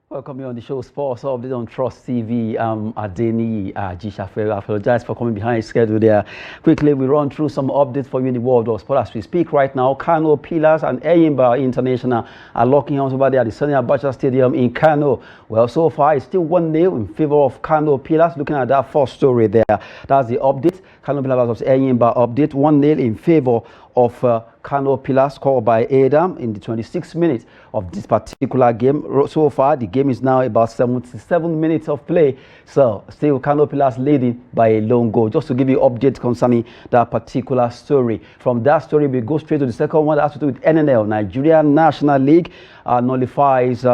Welcome you on the show Sports Update on Trust TV. Adeni Jishafe. I apologize for coming behind schedule there. Quickly, we run through some updates for you in the world of sport as we speak right now. Kano Pillars and Enyimba International are locking arms over there at the Sani Abacha Stadium in Kano. Well, so far it's still 1-0 in favor of Kano Pillars. Looking at that first story there, that's the update. Kano Pillars versus Enyimba update. 1-0 in favor of Kano Pillars, scored by Adam in the 26th minute of this particular game. So far, the game is now about 77 minutes of play. So, still Kano Pillars leading by a lone goal. Just to give you updates concerning that particular story. From that story, we go straight to the second one that has to do with NNL. Nigeria National League nullifies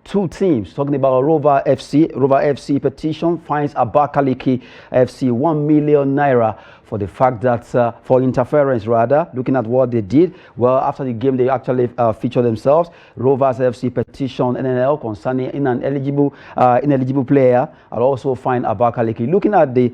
two teams. Talking about Rover FC. Rover FC petition fines Abakaliki FC 1 million naira for the fact that for interference rather, looking at what they did. Well, after the game they actually featured themselves. Rovers FC petition NNL concerning ineligible player and also fine Abakaliki. Looking at the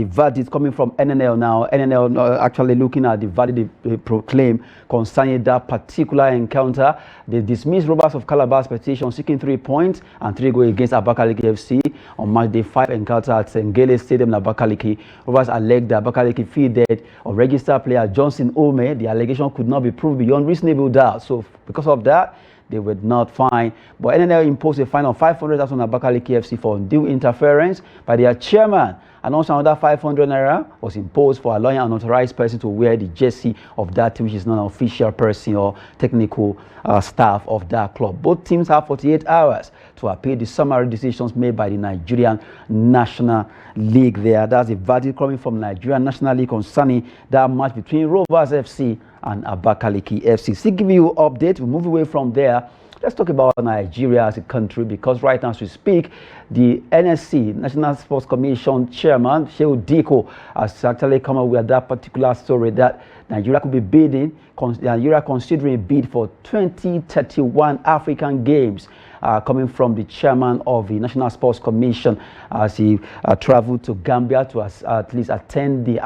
verdict coming from NNL now, NNL actually looking at the verdict they proclaim concerning that particular encounter. They dismissed Rovers of Calabar's petition seeking 3 points and 3 goals against Abakaliki FC on match day 5 encounter at Sengele Stadium in Abakaliki. Rovers alleged that Abakaliki fielded of registered player Johnson Ome. The allegation could not be proved beyond reasonable doubt. So because of that, they were not fined. But NNL imposed a fine of 500,000 on Abakaliki FC for undue interference by their chairman. And also another 500 naira was imposed for allowing an unauthorized person to wear the jersey of that team, which is not an official person or technical staff of that club. Both teams have 48 hours to appeal the summary decisions made by the Nigerian National League there. That's the verdict coming from Nigerian National League concerning that match between Rovers FC and Abakaliki FC. Still give you an update. We move away from there. Let's talk about Nigeria as a country, because right now as we speak, the NSC, National Sports Commission Chairman, Shehu Diko, has actually come up with that particular story that Nigeria could be bidding, Nigeria considering a bid for 2031 African Games, coming from the chairman of the National Sports Commission as he traveled to Gambia to at least attend the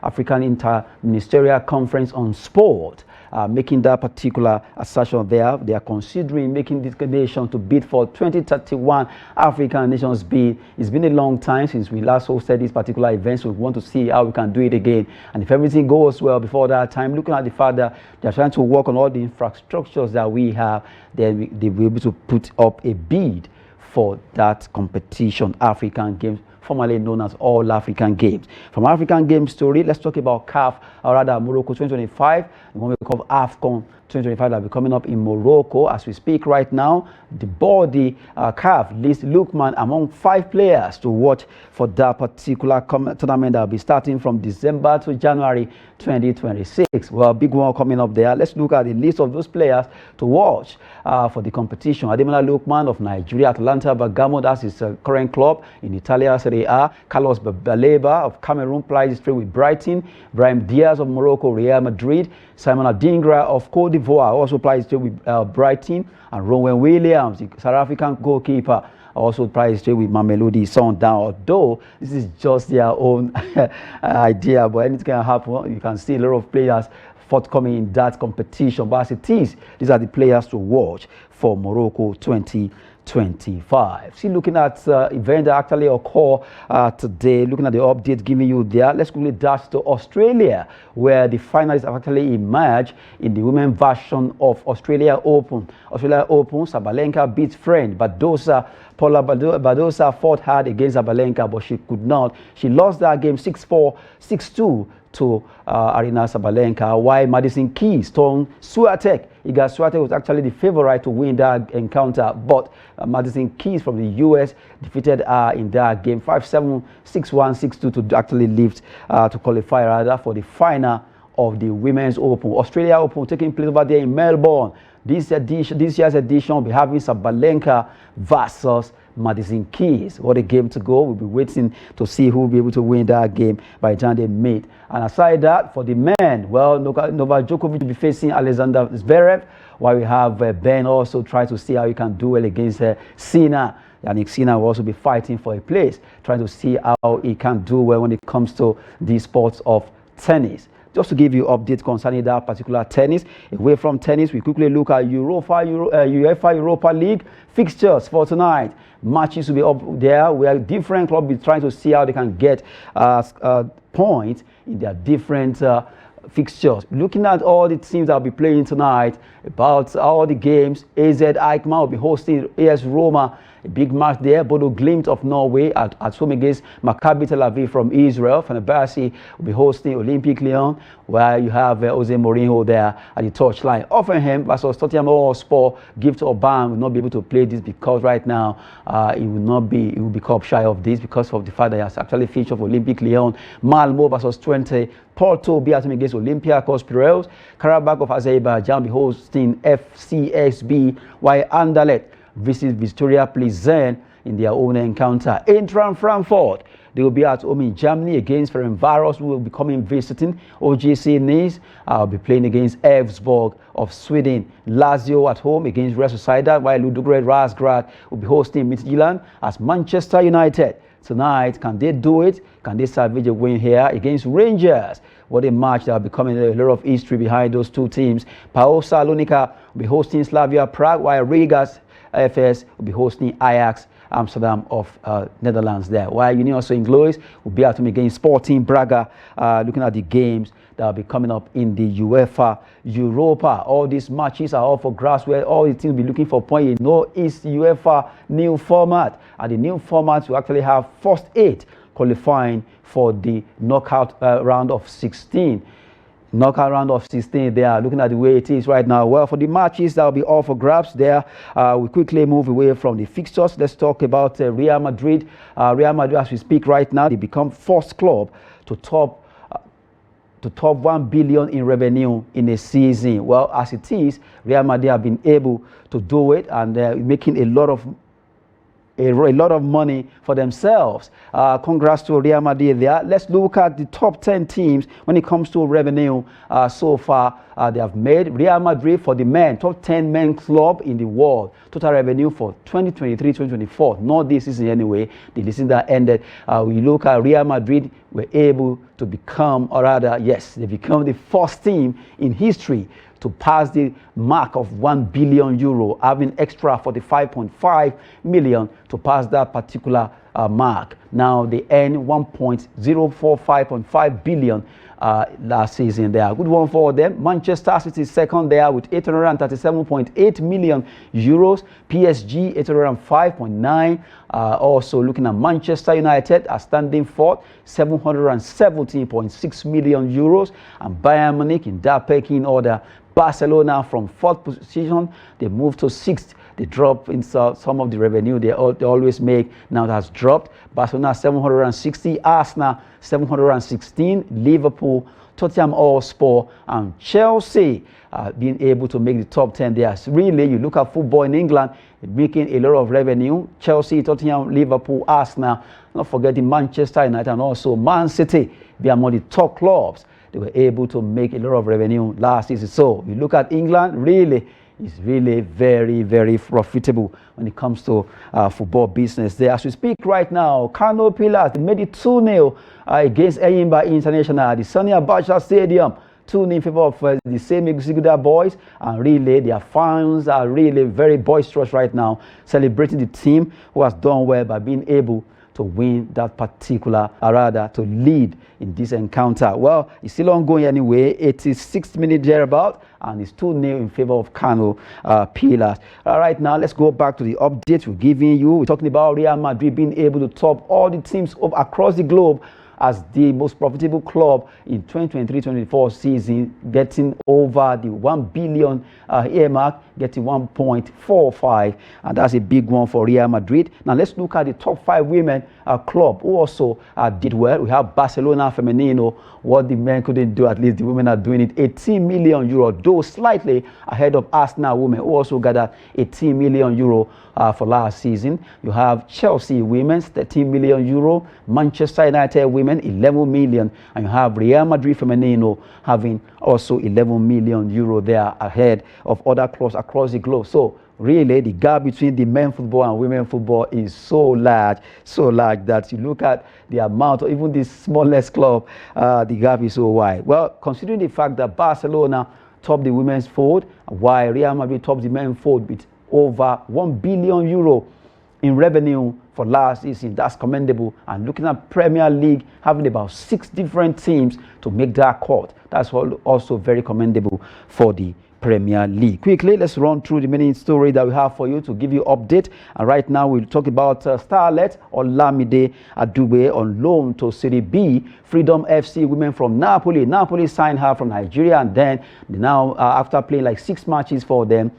African Inter-Ministerial Conference on Sport. Making that particular assertion there. They are considering making this nation to bid for 2031 African Nations bid. It's been a long time since we last hosted this particular event, so we want to see how we can do it again. And if everything goes well before that time, looking at the fact that they're trying to work on all the infrastructures that we have, then they will be able to put up a bid for that competition, African Games, formerly known as All African Games. From African Games story, let's talk about CAF, or rather Morocco 2025, the one we call AFCON 2025 that will be coming up in Morocco as we speak right now. The body CAF lists Lukman among 5 players to watch for that particular tournament that will be starting from December to January 2026. Well, big one coming up there. Let's look at the list of those players to watch for the competition. Ademola Lukman of Nigeria, Atalanta Bergamo, that's his current club in Italia Serie A. Carlos Baleba of Cameroon plays straight with Brighton. Brahim Diaz of Morocco, Real Madrid. Simon Adingra of Cote d'Ivoire also plays straight with Brighton. And Rowan Williams, the South African goalkeeper, also plays straight with Mamelodi Sundowns. Although this is just their own idea, but anything can happen. You can see a lot of players forthcoming in that competition. But as it is, these are the players to watch for Morocco 2025. See, looking at event that actually occur today, looking at the update giving you there, let's quickly dash to Australia, where the finalists have actually emerged in the women's version of Australia Open. Australia Open, Sabalenka beat friend Badosa. Paula Badosa fought hard against Sabalenka, but she could not. She lost that game 6-4, 6-2 to Arina Sabalenka, while Madison Keys turned Swiatek. Iga Swiatek was actually the favorite to win that encounter, but Madison Keys from the US defeated her in that game 5-7, 6-1, 6-2 to actually lift to qualify rather for the final of the Women's Open. Australia Open taking place over there in Melbourne. This year's edition will be having Sabalenka versus Madison Keys. What a game to go. We'll be waiting to see who will be able to win that game by the time they meet. And aside that, for the men, well, Novak Djokovic will be facing Alexander Zverev, while we have Ben also try to see how he can do well against Sinner. Yannick Sinner will also be fighting for a place, trying to see how he can do well when it comes to the sports of tennis. just to give you updates concerning that particular tennis. Away from tennis, we quickly look at UEFA Europa League fixtures for tonight. Matches will be up there where different clubs will be trying to see how they can get points in their different fixtures. Looking at all the teams that will be playing tonight, about all the games, AZ Alkmaar will be hosting AS Roma. A big match there. Bodo Glimt of Norway at home against Maccabi Tel Aviv from Israel. Fenerbahce will be hosting Olympique Lyon, where you have Jose Mourinho there at the touchline. Offenham versus Tottenham Hotspur. Gift Orban will not be able to play this because right now he will be cup shy of this because of the fact that he has actually featured for Olympique Lyon. Malmo versus Twente. Porto will be at home against Olympiacos Piraeus. Karabakh of Azerbaijan will be hosting FCSB, while Anderlecht visit Victoria Pleasant in their own encounter. Eintracht Frankfurt, they will be at home in Germany against Ferencváros, who will be coming visiting. OGC Nice will be playing against Elfsborg of Sweden. Lazio at home against Real Sociedad, while Ludogorets Razgrad will be hosting Midtjylland as Manchester United. Tonight, can they do it? Can they salvage a win here against Rangers? What a match that will be coming. A lot of history behind those two teams. PAOK Salonika will be hosting Slavia Prague, while Rigas FS will be hosting Ajax Amsterdam of Netherlands there. While Union St. Louis will be at home against Sporting Braga, looking at the games that will be coming up in the UEFA Europa. All these matches are all for grabs, where all the teams will be looking for points. You know, it's UEFA new format. And the new format will actually have first 8 qualifying for the knockout round of 16. Knockout round of 16 there, looking at the way it is right now. Well, for the matches that will be all for grabs there, we quickly move away from the fixtures. Let's talk about Real Madrid. Real Madrid, as we speak right now, they become first club to top 1 billion in revenue in a season. Well, as it is, Real Madrid have been able to do it, and they're making a lot of money for themselves. Congrats to Real Madrid there. Let's look at the top 10 teams when it comes to revenue so far they have made. Real Madrid for the men, top 10 men club in the world. Total revenue for 2023-2024. Not this season anyway. The season that ended. We look at Real Madrid were able to become, or rather, yes, they become the first team in history to pass the mark of 1 billion euro, having extra 45.5 million to pass that particular mark. Now they earn 1.045.5 billion last season there. Good one for them. Manchester City second there with 837.8 million euros. PSG 805.9. Also looking at Manchester United as standing fourth, 717.6 million euros. And Bayern Munich in that pecking order. Barcelona from 4th position, they moved to 6th. They drop in some of the revenue they always make. Now it has dropped. Barcelona 760, Arsenal 716, Liverpool, Tottenham Hotspur, and Chelsea being able to make the top 10 there. So really, you look at football in England, making a lot of revenue. Chelsea, Tottenham, Liverpool, Arsenal, not forgetting Manchester United and also Man City. They are among the top clubs. They were able to make a lot of revenue last season. So you look at England, really, it's really very, very profitable when it comes to football business there. As we speak right now, Kano Pillars, they made it 2-0 against Enyimba International at the Sani Abacha Stadium. 2-0 in favor of the same Executive boys, and really their fans are really very boisterous right now, celebrating the team who has done well by being able to win that particular, or rather to lead in this encounter. Well, it's still ongoing anyway. It is 6 minutes thereabout, and it's 2-0 in favor of Kano Pillars. All right, now let's go back to the update we're giving you. We're talking about Real Madrid being able to top all the teams across the globe as the most profitable club in 2023-24 season, getting over the 1 billion earmark, getting 1.45, and that's a big one for Real Madrid. Now let's look at the top 5 women club who also did well. We have Barcelona Femenino. What the men couldn't do, at least the women are doing it. 18 million euro, though slightly ahead of Arsenal women, who also gathered 18 million euro for last season. You have Chelsea women's 13 million euro, Manchester United women 11 million, and you have Real Madrid Femenino having also 11 million euro there ahead of other clubs across the globe. So really the gap between the men football and women football is so large that you look at the amount of even the smallest club, the gap is so wide. Well, considering the fact that Barcelona topped the women's fold, while Real Madrid topped the men's fold with over €1 billion in revenue for last season, that's commendable. And looking at Premier League, having about 6 different teams to make that cut, that's also very commendable for the Premier League. Quickly, let's run through the many story that we have for you to give you update. And right now, we'll talk about Starlet Olamide Adugbe on loan to Serie B. Freedom FC women from Napoli. Napoli signed her from Nigeria, and then now, after playing like 6 matches for them,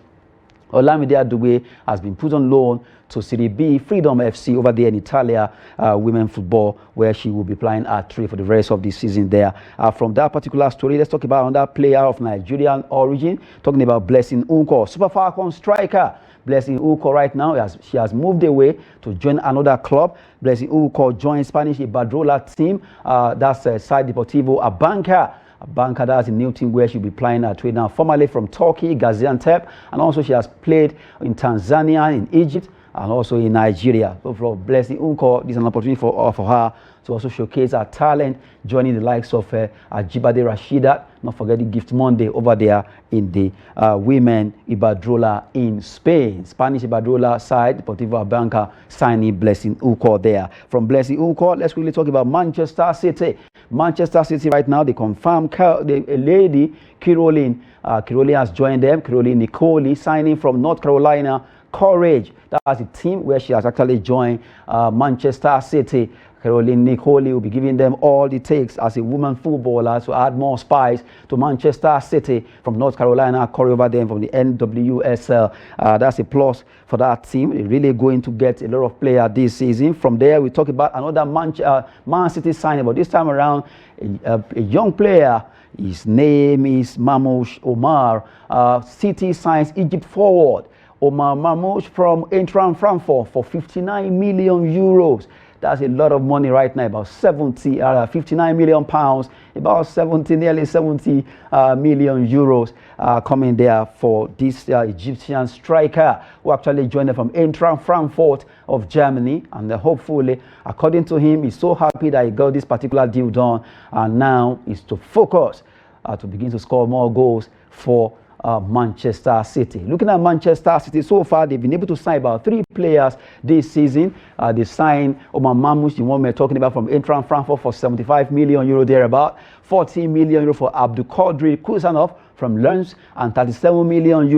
Olamide Adugbe has been put on loan to Serie B, Freedom FC over there in Italia, women football, where she will be playing at 3 for the rest of the season there. From that particular story, let's talk about another player of Nigerian origin, talking about Blessing Uko, Super Falcon striker. Blessing Uko right now, she has moved away to join another club. Blessing Uko joined Spanish Iberdrola team, that's Side Deportivo Abanca. Banca, that's a new team where she'll be playing at trade now, formerly from Turkey, Gaziantep, and also she has played in Tanzania, in Egypt, and also in Nigeria. So for Blessing Unko, this is an opportunity for her to also showcase her talent, joining the likes of Ajibade Rashida, not forgetting Gift Monday over there in the women Iberdrola in Spain. Spanish Iberdrola side, Deportivo Abanca signing Blessing Uko there. From Blessing Uko, let's quickly talk about Manchester City. Manchester City right now, they confirm a lady, Caroline. Caroline has joined them, Caroline Nicoli, signing from North Carolina Courage. That's a team where she has actually joined Manchester City. Caroline Nicoli will be giving them all it takes as a woman footballer to add more spice to Manchester City from North Carolina, Corey over there from the NWSL. That's a plus for that team. They're really going to get a lot of players this season. From there, we talk about another Man City signing, but this time around, a young player. His name is Mamouche Omar. City signs Egypt forward Omar Mamouche from Eintracht Frankfurt for €59 million. That's a lot of money right now, about 59 million pounds, about nearly 70 million euros coming there for this Egyptian striker who actually joined them from Eintracht Frankfurt of Germany. And hopefully, according to him, he's so happy that he got this particular deal done. And now is to focus to begin to score more goals for Manchester City. Looking at Manchester City, so far they've been able to sign about 3 players this season. They signed Omar Mamouche, the one we're talking about from Eintracht Frankfurt, for €75 million thereabout, €40 million for Abdul Qadir Kusanov from Lens, and €37 million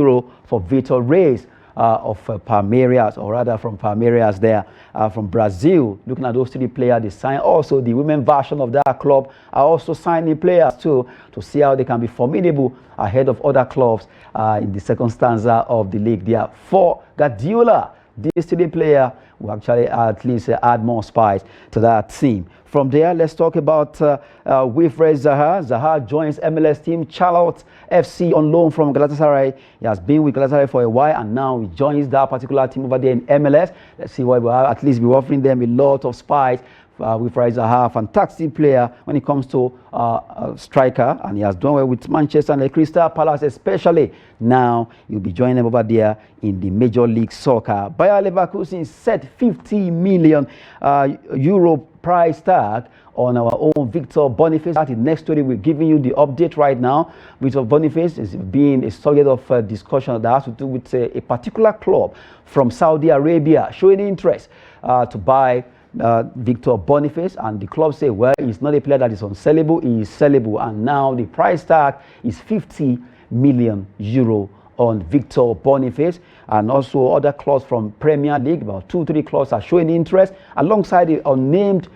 for Vitor Reis of Palmeiras, or rather from Palmeiras there, from Brazil. Looking at those 3 players they signed. Also, the women version of that club are also signing players too, to see how they can be formidable ahead of other clubs in the second stanza of the league there. For Guardiola, these 3 players will actually at least add more spice to that team. From there, let's talk about Wilfred Zaha. Zaha joins MLS team Charlotte FC on loan from Galatasaray. He has been with Galatasaray for a while, and now he joins that particular team over there in MLS. Let's see why we'll at least be offering them a lot of spice. Wilfred Zaha, fantastic player when it comes to striker, and he has done well with Manchester and Crystal Palace especially. Now he'll be joining them over there in the Major League Soccer. Bayer Leverkusen set €50 million euro price tag on our own Victor Boniface. That is next story. We're giving you the update right now. Victor Boniface is being a subject of discussion that has to do with a particular club from Saudi Arabia showing interest to buy Victor Boniface, and the club say, well, he's not a player that is unsellable, he is sellable, and now the price tag is €50 million on Victor Boniface. And also other clubs from Premier League, about 2-3 clubs are showing interest, alongside the unnamed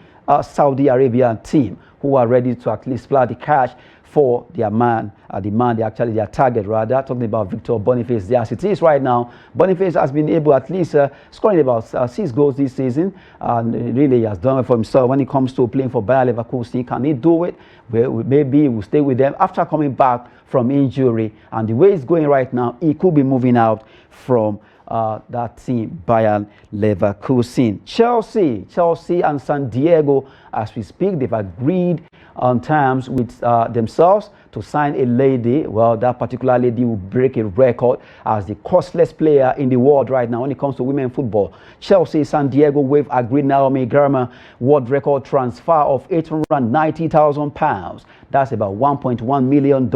Saudi Arabian team who are ready to at least splash the cash for their their target rather. Talking about Victor Boniface there as it is right now. Boniface has been able at least scoring about 6 goals this season, and really has done it for himself when it comes to playing for Bayer Leverkusen. Can he do it? Well, maybe he will stay with them after coming back from injury, and the way it's going right now, he could be moving out from that team, Bayer Leverkusen. Chelsea and San Diego, as we speak, they've agreed on terms with themselves to sign a lady. Well, that particular lady will break a record as the costless player in the world right now when it comes to women football. Chelsea San Diego Wave agreed Naomi Graham world record transfer of £890,000. That's about $1.1 million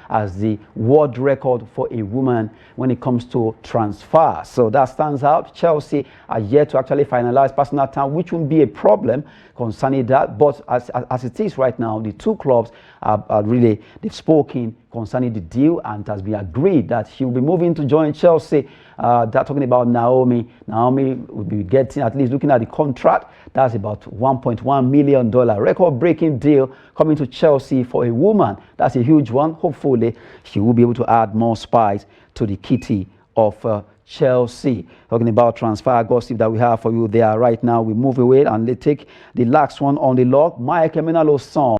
as the world record for a woman when it comes to transfer. So that stands out. Chelsea are yet to actually finalize personal terms, which will be a problem concerning that. But as it is right now, the two clubs are really, they've spoken concerning the deal, and it has been agreed that she will be moving to join Chelsea. They're talking about Naomi. Naomi will be getting, at least looking at the contract, that's about $1.1 million. Record-breaking deal coming to Chelsea for a woman. That's a huge one. Hopefully, she will be able to add more spice to the kitty of Chelsea. Talking about transfer gossip that we have for you there right now, we move away and they take the last one on the log. Mike Emenalo's son,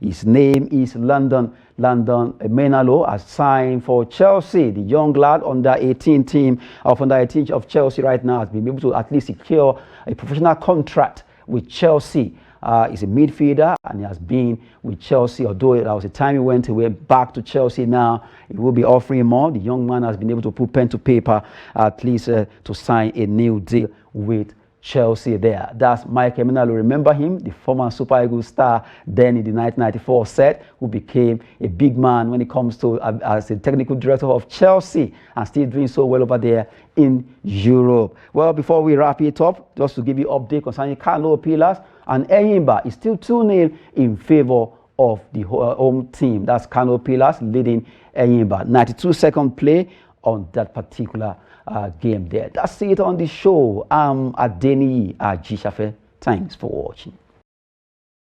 his name is London Emenalo, has signed for Chelsea. The young lad under 18 team of under 18 of Chelsea right now has been able to at least secure a professional contract with Chelsea. He's a midfielder and he has been with Chelsea, although there was a time he went away back to Chelsea. Now he will be offering more. The young man has been able to put pen to paper at least to sign a new deal with Chelsea there. That's Mike Emenalo. Remember him, the former Super Eagles star then in the 1994 set, who became a big man when it comes to as a technical director of Chelsea and still doing so well over there in Europe. Well, before we wrap it up, just to give you update concerning Kano Pillars, and Enyimba is still 2-0 in favor of the home team. That's Kano Pillars leading Enyimba. 92-second play on that particular game there. That's it on the show. I'm Adeniyi Ajishafe. Thanks for watching.